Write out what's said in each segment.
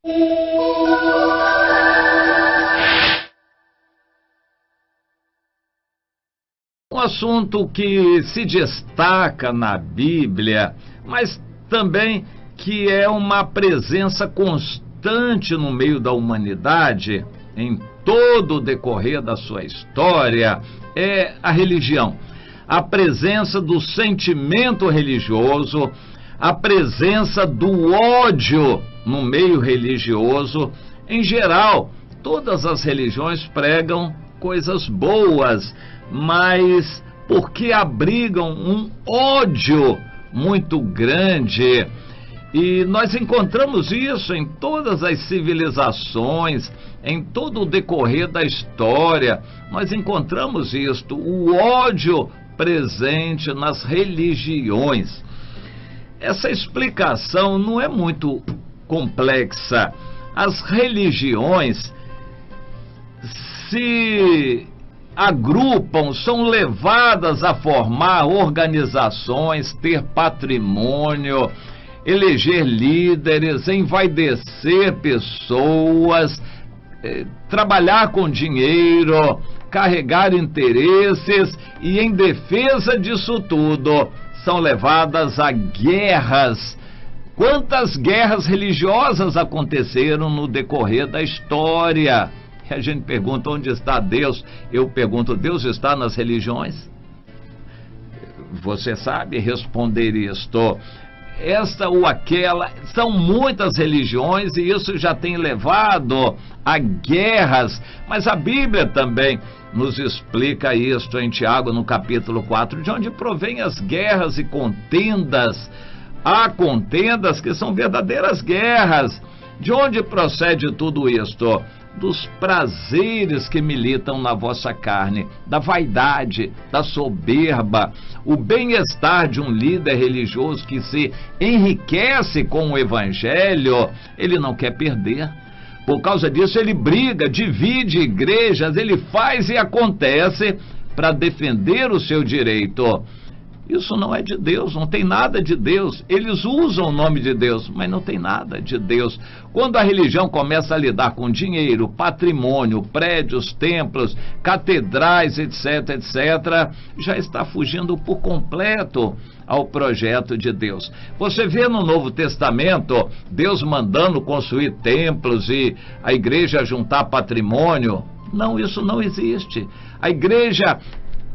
Um assunto que se destaca na Bíblia, mas também que é uma presença constante no meio da humanidade, em todo o decorrer da sua história, é a religião. A presença do sentimento religioso, a presença do ódio no meio religioso. Em geral, todas as religiões pregam coisas boas, mas porque abrigam um ódio muito grande. E nós encontramos isso em todas as civilizações, em todo o decorrer da história. Nós encontramos isto, o ódio presente nas religiões. Essa explicação não é muito complexa. As religiões se agrupam, são levadas a formar organizações, ter patrimônio, eleger líderes, envaidecer pessoas, trabalhar com dinheiro, carregar interesses, e em defesa disso tudo são levadas a guerras. Quantas guerras religiosas aconteceram no decorrer da história? A gente pergunta, onde está Deus? Eu pergunto, Deus está nas religiões? Você sabe responder isto. Esta ou aquela, são muitas religiões e isso já tem levado a guerras. Mas a Bíblia também nos explica isto em Tiago, no capítulo 4, de onde provém as guerras e contendas. Há contendas que são verdadeiras guerras. De onde procede tudo isto? Dos prazeres que militam na vossa carne, da vaidade, da soberba. O bem-estar de um líder religioso que se enriquece com o evangelho, ele não quer perder. Por causa disso, ele briga, divide igrejas, ele faz e acontece para defender o seu direito. Isso não é de Deus, não tem nada de Deus. Eles usam o nome de Deus, mas não tem nada de Deus. Quando a religião começa a lidar com dinheiro, patrimônio, prédios, templos, catedrais, etc., etc., já está fugindo por completo ao projeto de Deus. Você vê no Novo Testamento Deus mandando construir templos e a igreja juntar patrimônio? Não, isso não existe. A igreja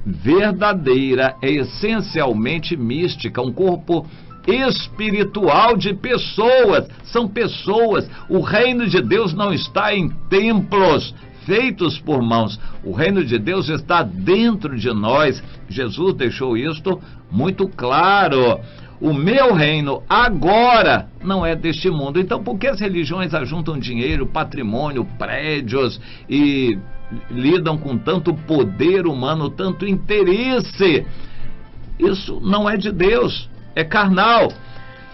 verdadeira é essencialmente mística, um corpo espiritual de pessoas. São pessoas. O reino de Deus não está em templos feitos por mãos. O reino de Deus está dentro de nós. Jesus deixou isto muito claro. O meu reino agora não é deste mundo. Então, por que as religiões ajuntam dinheiro, patrimônio, prédios e lidam com tanto poder humano, tanto interesse? Isso não é de Deus, é carnal.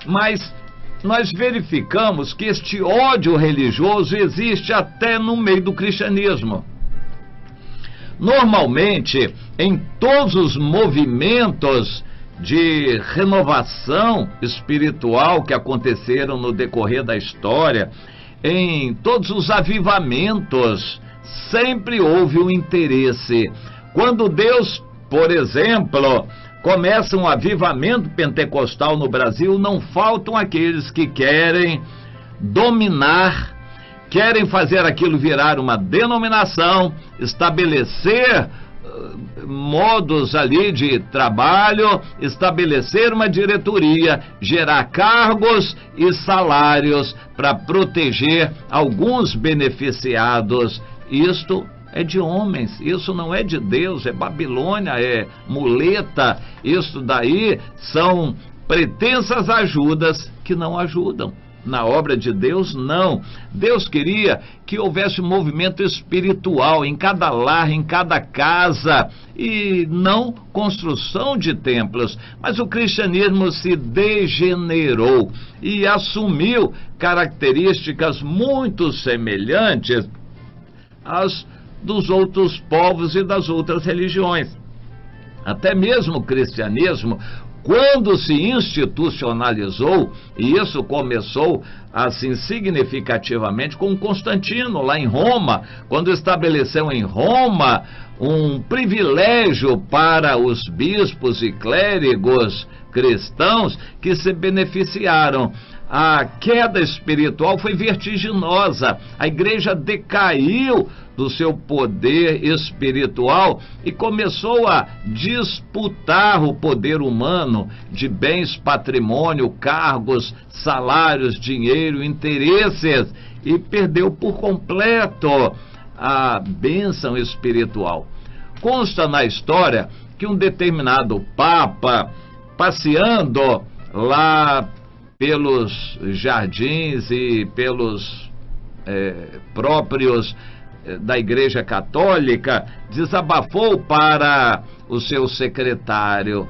Mas nós verificamos que este ódio religioso existe até no meio do cristianismo. Normalmente, em todos os movimentos de renovação espiritual que aconteceram no decorrer da história, em todos os avivamentos, sempre houve um interesse. Quando Deus, por exemplo, começa um avivamento pentecostal no Brasil, não faltam aqueles que querem dominar, querem fazer aquilo virar uma denominação, estabelecer modos ali de trabalho, estabelecer uma diretoria, gerar cargos e salários para proteger alguns beneficiados. Isto é de homens, isso não é de Deus, é Babilônia, é muleta. Isso daí são pretensas ajudas que não ajudam. Na obra de Deus, não. Deus queria que houvesse um movimento espiritual em cada lar, em cada casa, e não construção de templos. Mas o cristianismo se degenerou e assumiu características muito semelhantes às dos outros povos e das outras religiões. Até mesmo o cristianismo, quando se institucionalizou, e isso começou assim significativamente com Constantino, lá em Roma, quando estabeleceu em Roma um privilégio para os bispos e clérigos cristãos que se beneficiaram. A queda espiritual foi vertiginosa, a igreja decaiu do seu poder espiritual e começou a disputar o poder humano de bens, patrimônio, cargos, salários, dinheiro, interesses, e perdeu por completo a bênção espiritual. Consta na história que um determinado papa, passeando lá pelos jardins e pelos próprios da Igreja Católica, desabafou para o seu secretário: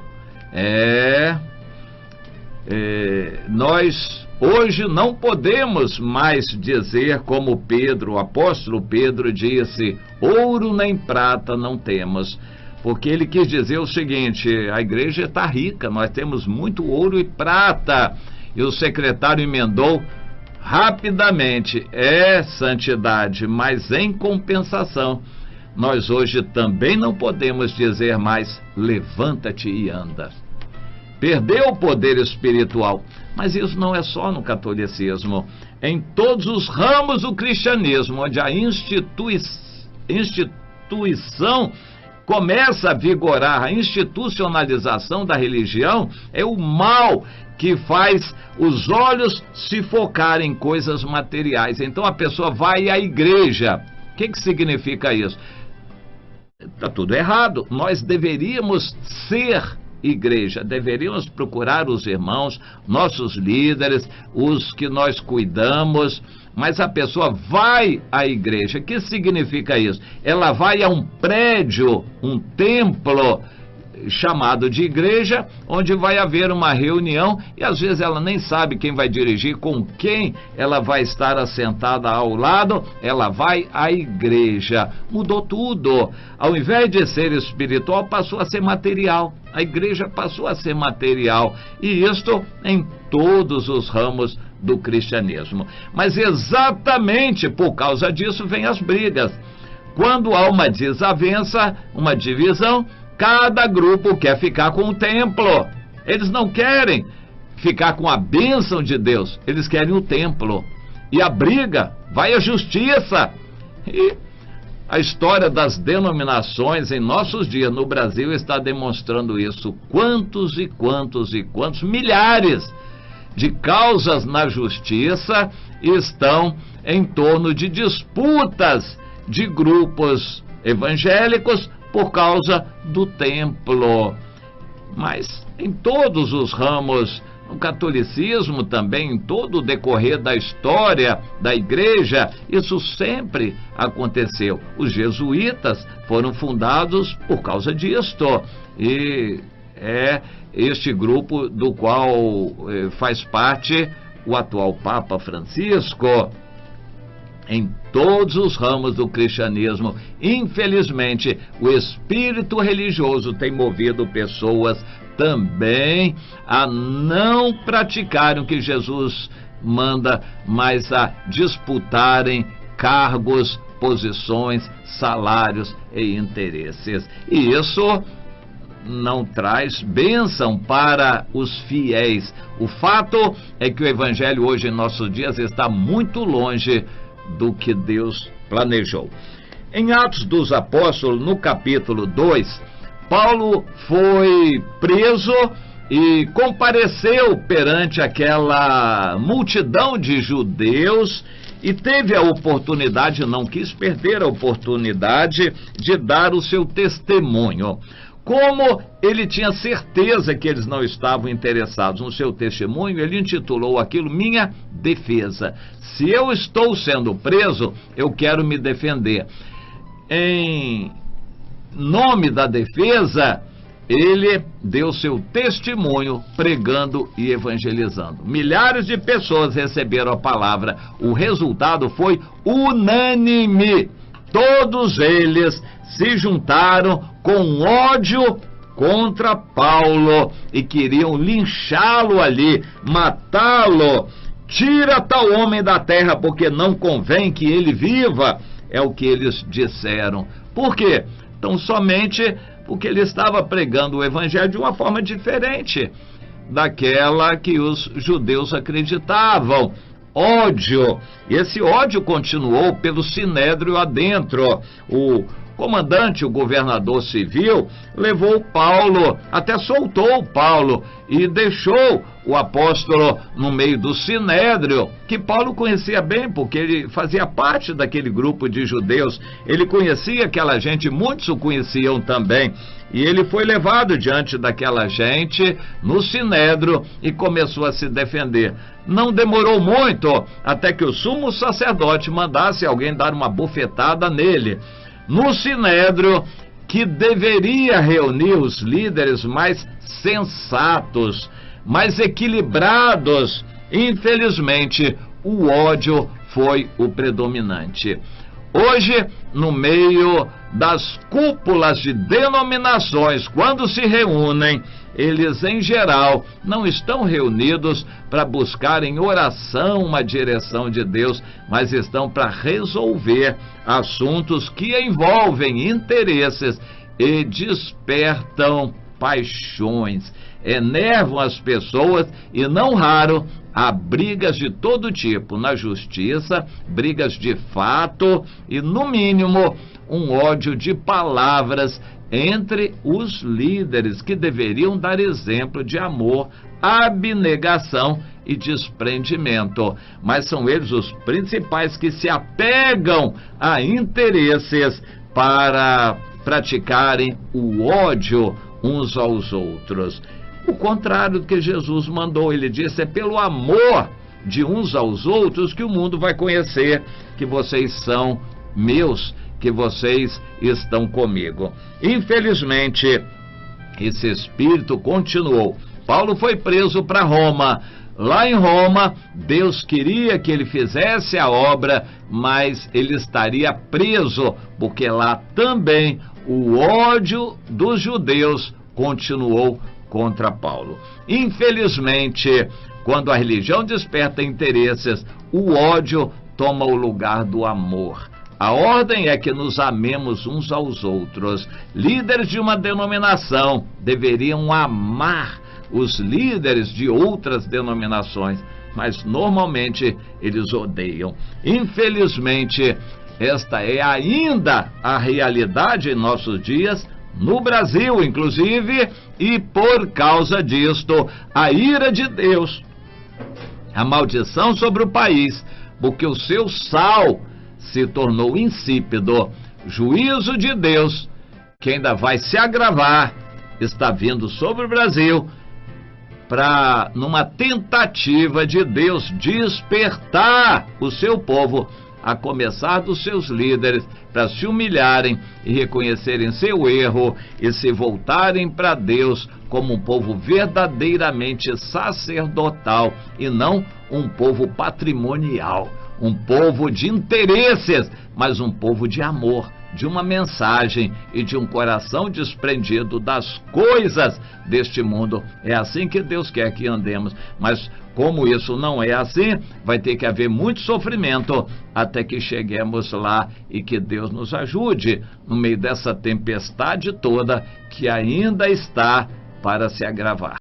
nós hoje não podemos mais dizer como Pedro, o apóstolo Pedro disse, ouro nem prata não temos. Porque ele quis dizer o seguinte: a igreja está rica, nós temos muito ouro e prata. E o secretário emendou rapidamente: santidade, mas em compensação, nós hoje também não podemos dizer mais, levanta-te e anda. Perdeu o poder espiritual. Mas isso não é só no catolicismo. Em todos os ramos do cristianismo, onde a instituição começa a vigorar, a institucionalização da religião é o mal que faz os olhos se focarem em coisas materiais. Então a pessoa vai à igreja. O que significa isso? Está tudo errado. Nós deveríamos ser igreja, deveríamos procurar os irmãos, nossos líderes, os que nós cuidamos, mas a pessoa vai à igreja. O que significa isso? Ela vai a um prédio, um templo chamado de igreja, onde vai haver uma reunião e às vezes ela nem sabe quem vai dirigir, com quem ela vai estar assentada ao lado. Ela vai à igreja. Mudou tudo. Ao invés de ser espiritual, passou a ser material. A igreja passou a ser material, e isto em todos os ramos do cristianismo. Mas exatamente por causa disso vem as brigas. Quando há uma desavença, uma divisão, cada grupo quer ficar com o templo. Eles não querem ficar com a bênção de Deus, eles querem o templo. E a briga vai à justiça. E a história das denominações em nossos dias no Brasil está demonstrando isso. Quantos e quantos e quantos milhares de causas na justiça estão em torno de disputas de grupos evangélicos por causa do templo. Mas em todos os ramos, no catolicismo também, em todo o decorrer da história da igreja, isso sempre aconteceu. Os jesuítas foram fundados por causa disto, e é este grupo do qual faz parte o atual Papa Francisco. Em todos os ramos do cristianismo, infelizmente, o espírito religioso tem movido pessoas também a não praticarem o que Jesus manda, mas a disputarem cargos, posições, salários e interesses. E isso não traz bênção para os fiéis. O fato é que o evangelho hoje em nossos dias está muito longe do que Deus planejou. Em Atos dos Apóstolos, no capítulo 2, Paulo foi preso e compareceu perante aquela multidão de judeus e teve a oportunidade, não quis perder a oportunidade de dar o seu testemunho. Como ele tinha certeza que eles não estavam interessados no seu testemunho, ele intitulou aquilo Minha Defesa. Se eu estou sendo preso, eu quero me defender. Em nome da defesa, ele deu seu testemunho pregando e evangelizando. Milhares de pessoas receberam a palavra. O resultado foi unânime. Todos eles se juntaram com ódio contra Paulo e queriam linchá-lo ali, matá-lo. Tira tal homem da terra, porque não convém que ele viva. É o que eles disseram. Por quê? Então, somente porque ele estava pregando o evangelho de uma forma diferente daquela que os judeus acreditavam. Ódio. Esse ódio continuou pelo sinédrio adentro. O comandante, o governador civil, levou Paulo, até soltou Paulo e deixou o apóstolo no meio do sinédrio, que Paulo conhecia bem, porque ele fazia parte daquele grupo de judeus. Ele conhecia aquela gente, muitos o conheciam também. E ele foi levado diante daquela gente no sinédrio e começou a se defender. Não demorou muito até que o sumo sacerdote mandasse alguém dar uma bofetada nele. No sinédrio, que deveria reunir os líderes mais sensatos, mais equilibrados, infelizmente, o ódio foi o predominante. Hoje, no meio das cúpulas de denominações, quando se reúnem, eles, em geral, não estão reunidos para buscar em oração uma direção de Deus, mas estão para resolver assuntos que envolvem interesses e despertam paixões, enervam as pessoas e, não raro, há brigas de todo tipo na justiça, brigas de fato e, no mínimo, um ódio de palavras entre os líderes que deveriam dar exemplo de amor, abnegação e desprendimento. Mas são eles os principais que se apegam a interesses para praticarem o ódio uns aos outros. O contrário do que Jesus mandou, ele disse, é pelo amor de uns aos outros que o mundo vai conhecer que vocês são meus, que vocês estão comigo. Infelizmente, esse espírito continuou. Paulo foi preso para Roma. Lá em Roma, Deus queria que ele fizesse a obra, mas ele estaria preso, porque lá também o ódio dos judeus continuou contra Paulo. Infelizmente, quando a religião desperta interesses, o ódio toma o lugar do amor. A ordem é que nos amemos uns aos outros. Líderes de uma denominação deveriam amar os líderes de outras denominações, mas normalmente eles odeiam. Infelizmente, esta é ainda a realidade em nossos dias, no Brasil, inclusive, e por causa disto, a ira de Deus, a maldição sobre o país, porque o seu sal se tornou insípido. Juízo de Deus, que ainda vai se agravar, está vindo sobre o Brasil, numa tentativa de Deus despertar o seu povo, a começar dos seus líderes, para se humilharem e reconhecerem seu erro e se voltarem para Deus como um povo verdadeiramente sacerdotal e não um povo patrimonial, um povo de interesses, mas um povo de amor, de uma mensagem e de um coração desprendido das coisas deste mundo. É assim que Deus quer que andemos, mas como isso não é assim, vai ter que haver muito sofrimento até que cheguemos lá e que Deus nos ajude no meio dessa tempestade toda que ainda está para se agravar.